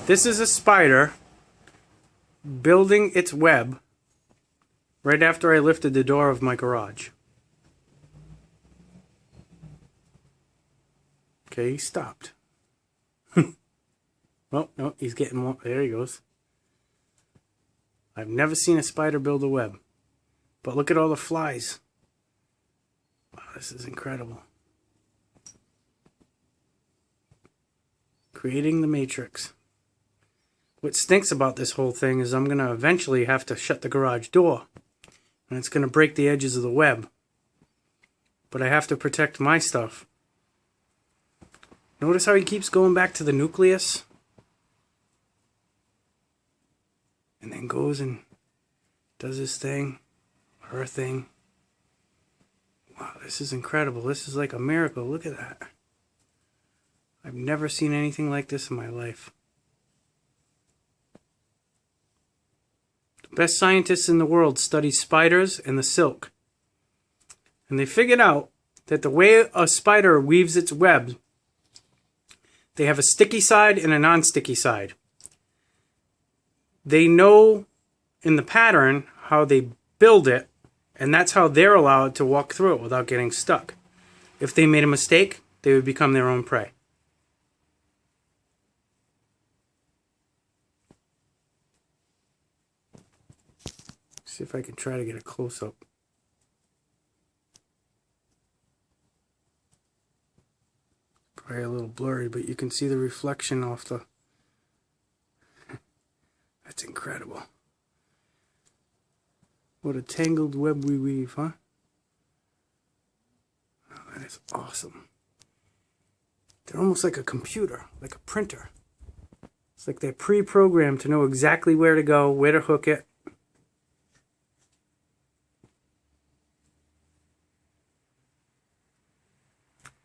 This is a spider building its web right after I lifted the door of my garage. Okay, he stopped. Oh, no, he's getting more. There he goes. I've never seen a spider build a web. But look at all the flies. Wow, this is incredible. Creating the matrix. What stinks about this whole thing is I'm going to eventually have to shut the garage door. And it's going to break the edges of the web. But I have to protect my stuff. Notice how he keeps going back to the nucleus? And then goes and does his thing. Her thing. Wow, this is incredible. This is like a miracle. Look at that. I've never seen anything like this in my life. The best scientists in the world study spiders and the silk. And they figured out that the way a spider weaves its web, they have a sticky side and a non-sticky side. They know in the pattern how they build it, and that's how they're allowed to walk through it without getting stuck. If they made a mistake, they would become their own prey. See if I can try to get a close-up. Probably a little blurry, but you can see the reflection off the... That's incredible. What a tangled web we weave, huh? Oh, that is awesome. They're almost like a computer, like a printer. It's like they're pre-programmed to know exactly where to go, where to hook it.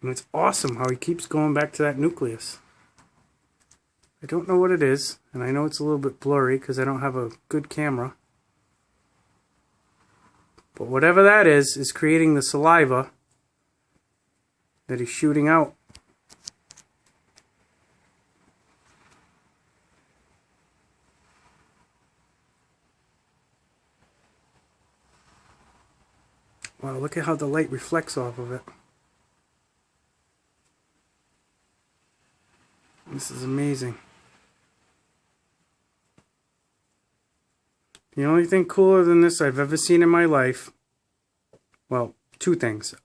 And it's awesome how he keeps going back to that nucleus. I don't know what it is, and I know it's a little bit blurry because I don't have a good camera. But whatever that is creating the saliva that he's shooting out. Wow, look at how the light reflects off of it. This is amazing. The only thing cooler than this I've ever seen in my life, well, two things.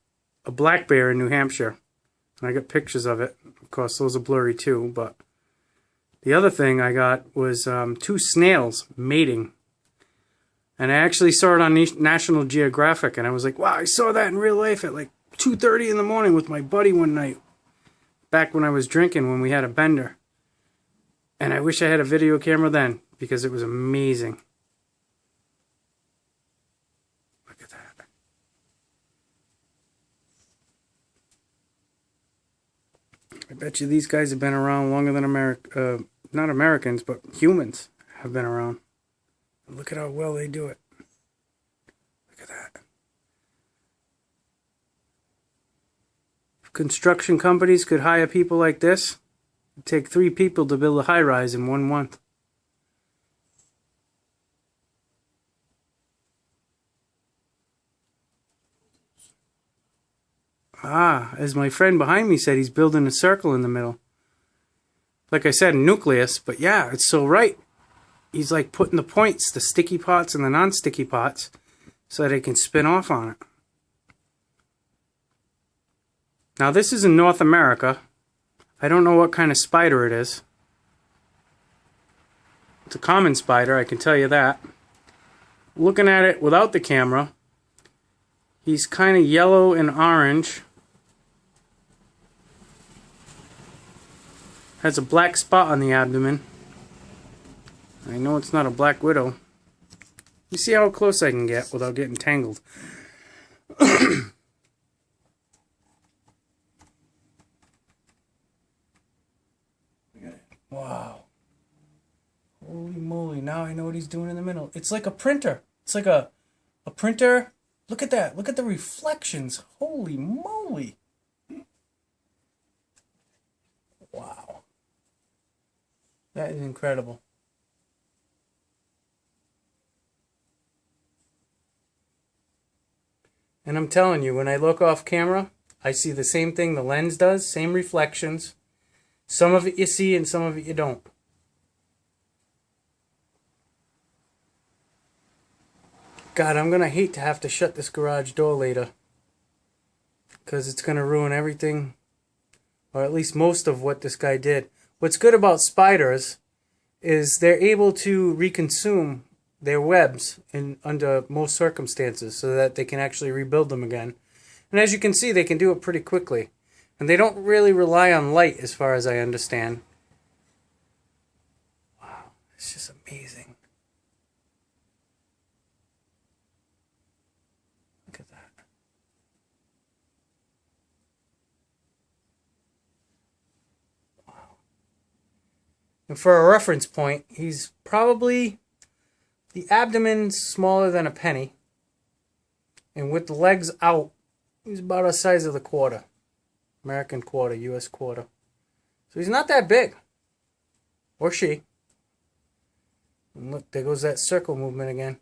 A black bear in New Hampshire, and I got pictures of it. Of course, those are blurry too, but the other thing I got was two snails mating. And I actually saw it on National Geographic, and I was like, wow, I saw that in real life at like 2:30 in the morning with my buddy one night. Back when I was drinking, when we had a bender. And I wish I had a video camera then, because it was amazing. Look at that. I bet you these guys have been around longer than not Americans, but humans have been around. Look at how well they do it. Look at that. If construction companies could hire people like this, it'd take 3 people to build a high-rise in 1 month. Ah, as my friend behind me said, he's building a circle in the middle. Like I said, nucleus, but yeah, it's so right. He's like putting the points, the sticky parts and the non-sticky parts, so that it can spin off on it. Now this is in North America. I don't know what kind of spider it is. It's a common spider, I can tell you that. Looking at it without the camera, he's kind of yellow and orange. Has a black spot on the abdomen. I know it's not a black widow. Let me see how close I can get without getting tangled. Wow. Holy moly, now I know what he's doing in the middle. It's like a printer. It's like a printer. Look at that. Look at the reflections. Holy moly. Wow. That is incredible. And I'm telling you, when I look off camera, I see the same thing the lens does, same reflections. Some of it you see and some of it you don't. God, I'm going to hate to have to shut this garage door later, because it's going to ruin everything, or at least most of what this guy did. What's good about spiders is they're able to reconsume their webs under most circumstances so that they can actually rebuild them again. And as you can see, they can do it pretty quickly. And they don't really rely on light, as far as I understand. Wow, it's just amazing. Look at that. Wow. And for a reference point, he's probably, the abdomen's smaller than a penny. And with the legs out, he's about the size of the quarter. American quarter, US quarter. So he's not that big. Or she. And look, there goes that circle movement again.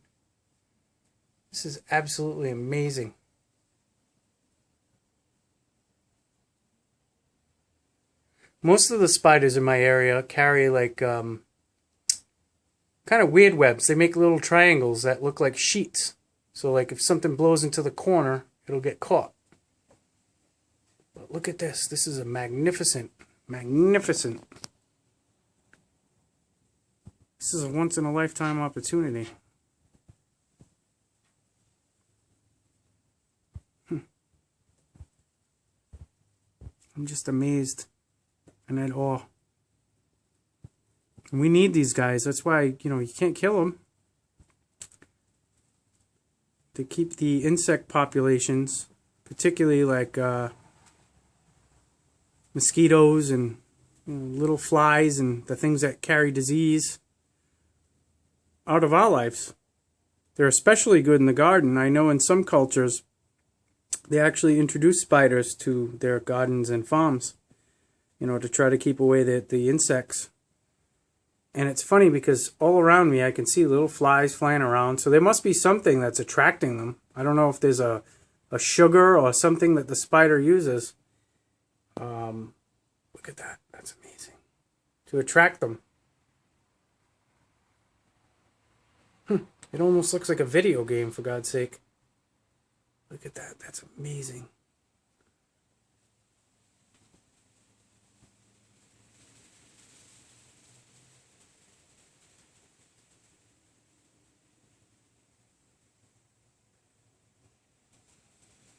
This is absolutely amazing. Most of the spiders in my area carry like kind of weird webs. They make little triangles that look like sheets. So like if something blows into the corner, it'll get caught. But look at this. This is a magnificent. This is a once-in-a-lifetime opportunity. I'm just amazed and at awe. And we need these guys. That's why, you can't kill them. To keep the insect populations, particularly like mosquitoes and little flies and the things that carry disease, out of our lives. They're especially good in the garden. I know in some cultures they actually introduce spiders to their gardens and farms, to try to keep away the insects. And it's funny because all around me I can see little flies flying around, so there must be something that's attracting them. I don't know if there's a sugar or something that the spider uses. Look at that. That's amazing. To attract them. It almost looks like a video game, for God's sake. Look at that. That's amazing.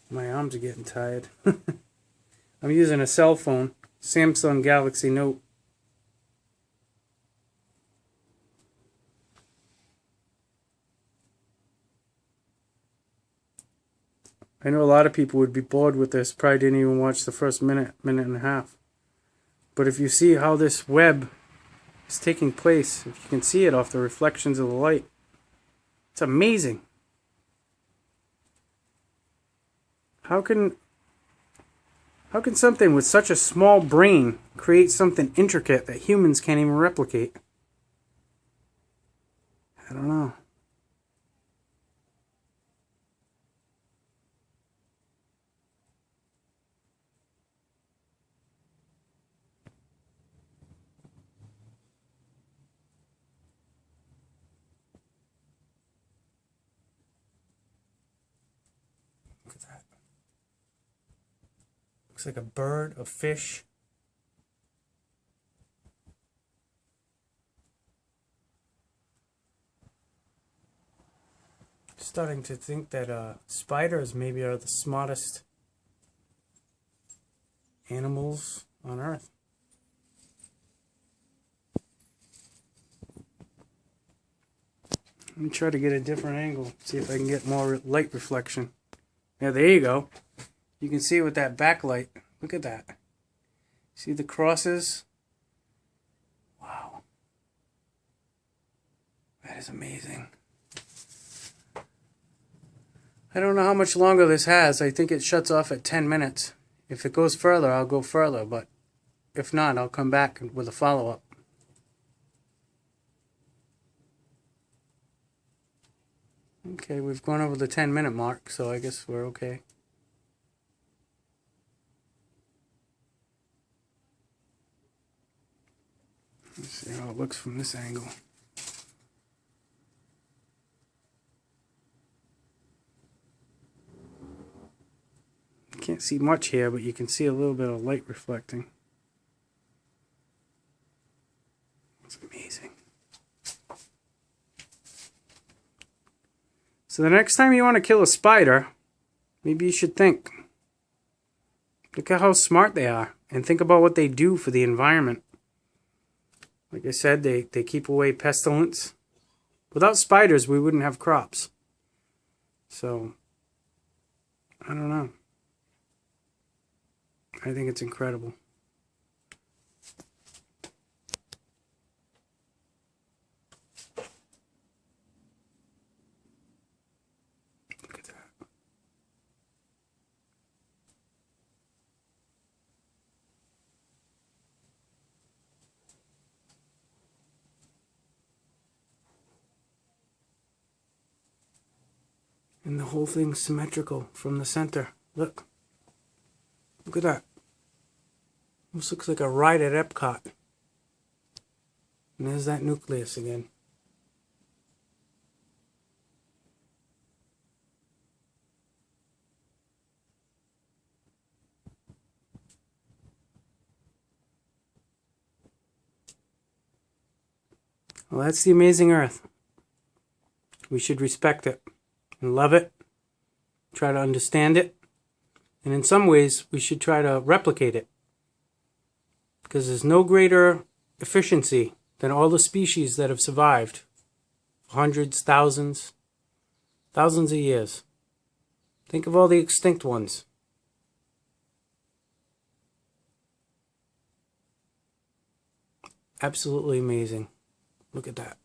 My arms are getting tired. I'm using a cell phone, Samsung Galaxy Note. I know a lot of people would be bored with this, probably didn't even watch the first minute and a half. But if you see how this web is taking place, if you can see it off the reflections of the light, it's amazing. How can something with such a small brain create something intricate that humans can't even replicate? I don't know. Look at that. Looks like a bird, a fish. Starting to think that spiders maybe are the smartest animals on Earth. Let me try to get a different angle, see if I can get more light reflection. Yeah, there you go. You can see it with that backlight. Look at that. See the crosses? Wow. That is amazing. I don't know how much longer this has. I think it shuts off at 10 minutes. If it goes further, I'll go further, but if not, I'll come back with a follow-up. Okay, we've gone over the 10-minute mark, so I guess we're okay. Let's see how it looks from this angle. You can't see much here, but you can see a little bit of light reflecting. It's amazing. So the next time you want to kill a spider, maybe you should think. Look at how smart they are, and think about what they do for the environment. Like I said, they keep away pestilence. Without spiders, we wouldn't have crops. So, I don't know. I think it's incredible. Look at that. And the whole thing's symmetrical from the center. Look. Look at that. This looks like a ride at Epcot. And there's that nucleus again. Well, that's the amazing Earth. We should respect it and love it, try to understand it, and in some ways we should try to replicate it. Because there's no greater efficiency than all the species that have survived for hundreds, thousands of years. Think of all the extinct ones. Absolutely amazing. Look at that.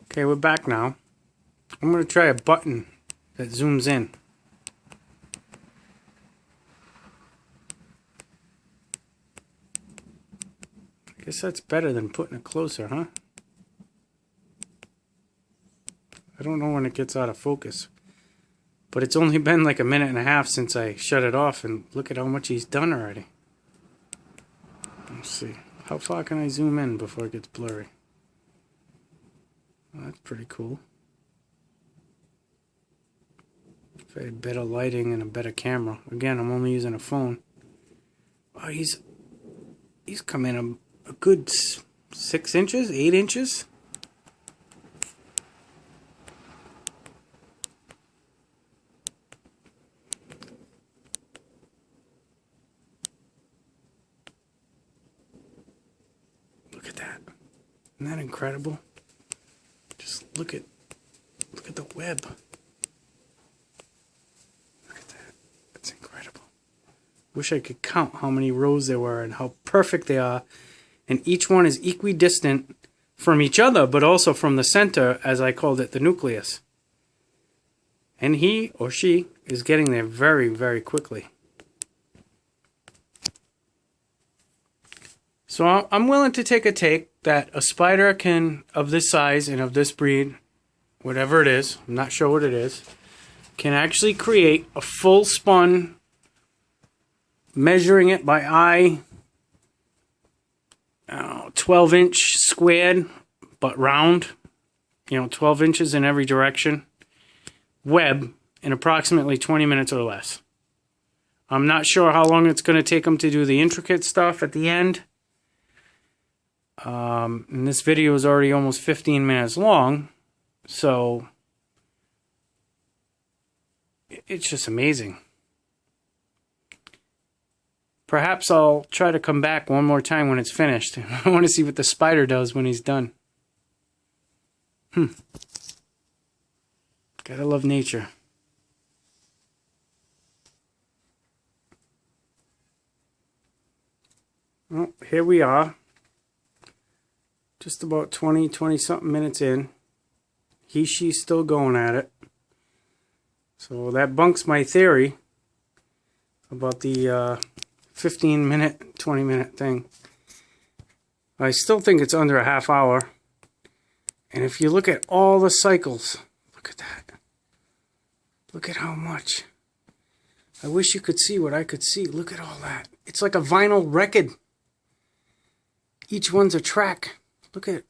Okay, we're back now. I'm going to try a button that zooms in. I guess that's better than putting it closer, huh? I don't know when it gets out of focus. But it's only been like a minute and a half since I shut it off, and look at how much he's done already. Let's see. How far can I zoom in before it gets blurry? Well, that's pretty cool. If I had better lighting and a better camera. Again, I'm only using a phone. Oh, he's come in a good 6 inches, 8 inches. Look at that. Isn't that incredible? Just look at the web. Look at that. That's incredible. Wish I could count how many rows there were and how perfect they are. And each one is equidistant from each other, but also from the center, as I called it, the nucleus. And he or she is getting there very, very quickly. So I'm willing to take a take that a spider can, of this size and of this breed, whatever it is, I'm not sure what it is, can actually create a full spun, measuring it by eye, 12-inch squared, but round, 12 inches in every direction, web in approximately 20 minutes or less. I'm not sure how long it's going to take them to do the intricate stuff at the end. And this video is already almost 15 minutes long, so it's just amazing. Perhaps I'll try to come back one more time when it's finished. I want to see what the spider does when he's done. Gotta love nature. Well, here we are. Just about 20-something minutes in. She's still going at it. So that bunks my theory about the 15-minute, 20-minute thing. I still think it's under a half hour. And if you look at all the cycles, look at that. Look at how much. I wish you could see what I could see. Look at all that. It's like a vinyl record. Each one's a track. Look at it.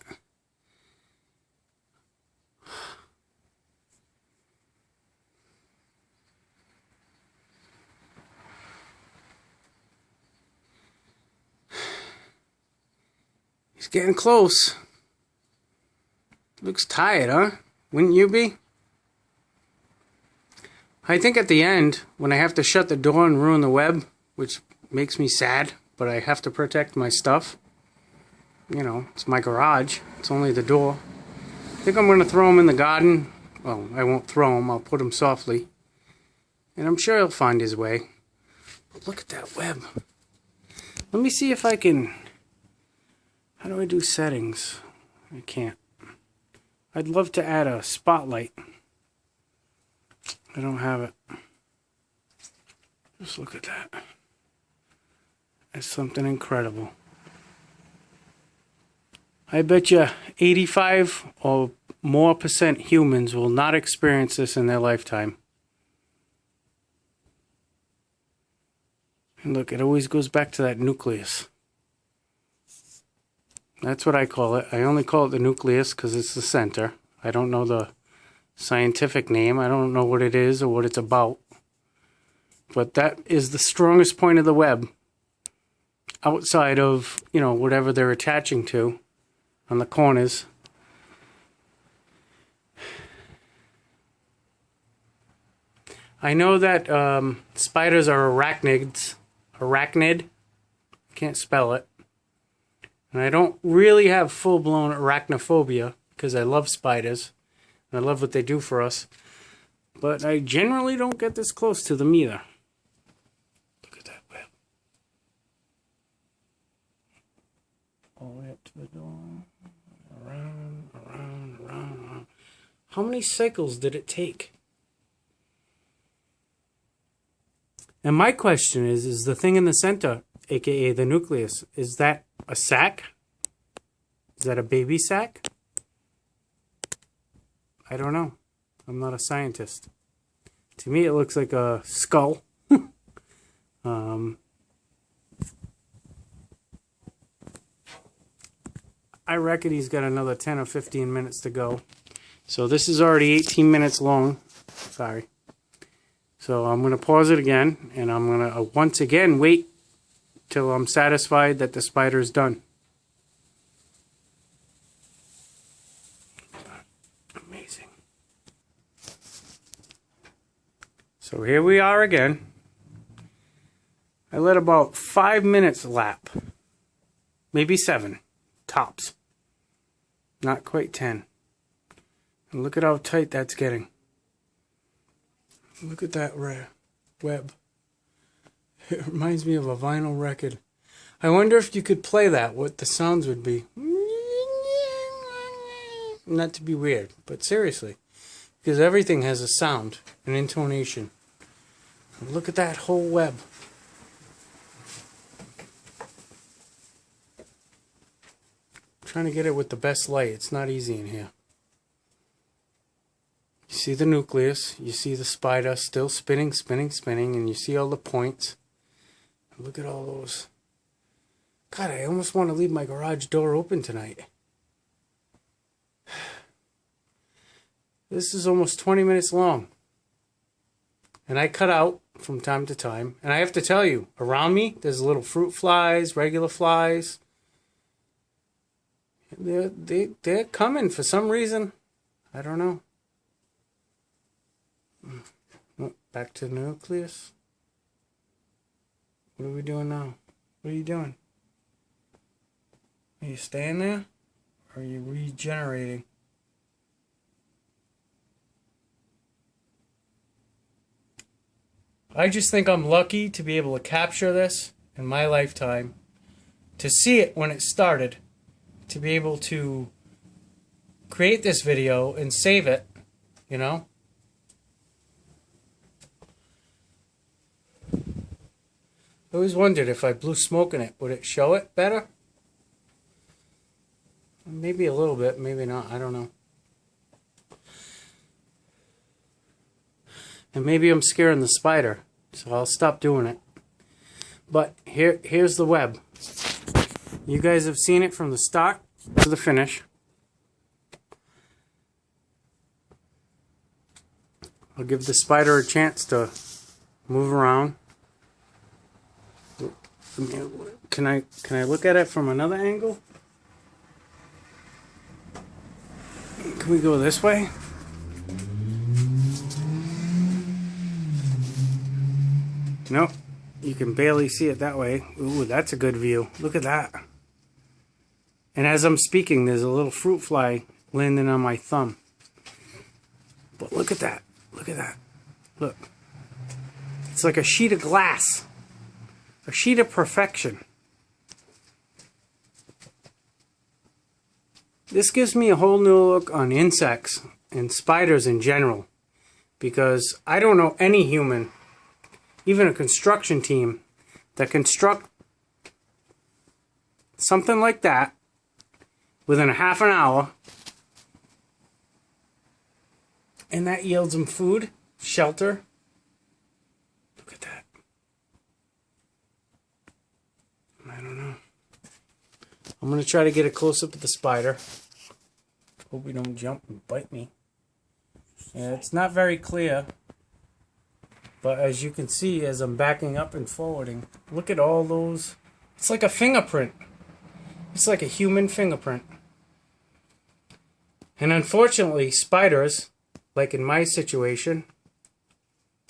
He's getting close. Looks tired, huh? Wouldn't you be? I think at the end, when I have to shut the door and ruin the web, which makes me sad, but I have to protect my stuff. You know, it's my garage. It's only the door. I think I'm going to throw him in the garden. Well, I won't throw him. I'll put him softly. And I'm sure he'll find his way. But look at that web. Let me see if I can... How do I do settings? I can't. I'd love to add a spotlight. I don't have it. Just look at that. It's something incredible. I bet you 85 or more % humans will not experience this in their lifetime. And look, it always goes back to that nucleus. That's what I call it. I only call it the nucleus because it's the center. I don't know the scientific name. I don't know what it is or what it's about. But that is the strongest point of the web. Outside of, you know, whatever they're attaching to on the corners. I know that spiders are arachnids. Arachnid. Can't spell it. And I don't really have full-blown arachnophobia because I love spiders. And I love what they do for us. But I generally don't get this close to them either. Look at that web. All the way up to the door. Around, around, around, around. How many cycles did it take? And my question is the thing in the center, aka the nucleus, is that a sac? Is that a baby sac? I don't know. I'm not a scientist. To me, it looks like a skull. I reckon he's got another 10 or 15 minutes to go. So this is already 18 minutes long. Sorry. So I'm going to pause it again, and I'm going to once again wait till I'm satisfied that the spider is done. Amazing. So here we are again. I let about 5 minutes lap. Maybe 7. Tops. Not quite 10. And look at how tight that's getting. Look at that web. It reminds me of a vinyl record. I wonder if you could play that, what the sounds would be. Not to be weird, but seriously. Because everything has a sound, an intonation. And look at that whole web. I'm trying to get it with the best light. It's not easy in here. You see the nucleus, you see the spider still spinning, spinning, spinning, and you see all the points. Look at all those. God, I almost want to leave my garage door open tonight. This is almost 20 minutes long. And I cut out from time to time. And I have to tell you, around me, there's little fruit flies, regular flies. They're coming for some reason. I don't know. Oh, back to the nucleus. What are we doing now? What are you doing? Are you staying there? Or are you regenerating? I just think I'm lucky to be able to capture this in my lifetime. To see it when it started. To be able to create this video and save it. You know? I always wondered if I blew smoke in it, would it show it better? Maybe a little bit, maybe not, I don't know. And maybe I'm scaring the spider, so I'll stop doing it. But here's the web. You guys have seen it from the start to the finish. I'll give the spider a chance to move around. Can I look at it from another angle? Can we go this way? Nope. You can barely see it that way. Ooh, that's a good view. Look at that. And as I'm speaking, there's a little fruit fly landing on my thumb. But look at that. Look at that. Look. It's like a sheet of glass. A sheet of perfection. This gives me a whole new look on insects and spiders in general. Because I don't know any human, even a construction team, that construct something like that within a half an hour, and that yields them food, shelter. Look at that. I don't know. I'm going to try to get a close-up of the spider. Hope he don't jump and bite me. Yeah, it's not very clear. But as you can see, as I'm backing up and forwarding, look at all those. It's like a fingerprint. It's like a human fingerprint. And unfortunately, spiders, like in my situation,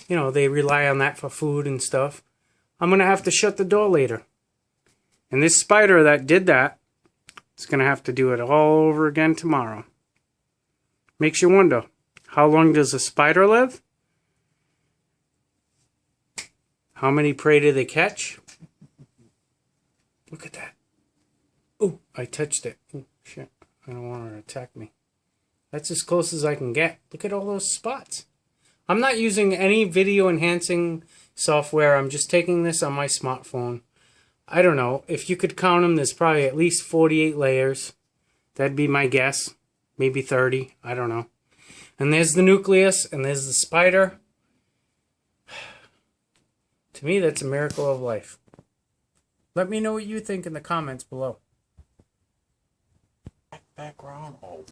you know, they rely on that for food and stuff. I'm going to have to shut the door later. And this spider that did that is going to have to do it all over again tomorrow. Makes you wonder, how long does a spider live? How many prey do they catch? Look at that. Oh, I touched it. Oh, shit. I don't want her to attack me. That's as close as I can get. Look at all those spots. I'm not using any video enhancing software. I'm just taking this on my smartphone. I don't know. If you could count them, there's probably at least 48 layers. That'd be my guess. Maybe 30. I don't know. And there's the nucleus, and there's the spider. To me, that's a miracle of life. Let me know what you think in the comments below. Background. Oh.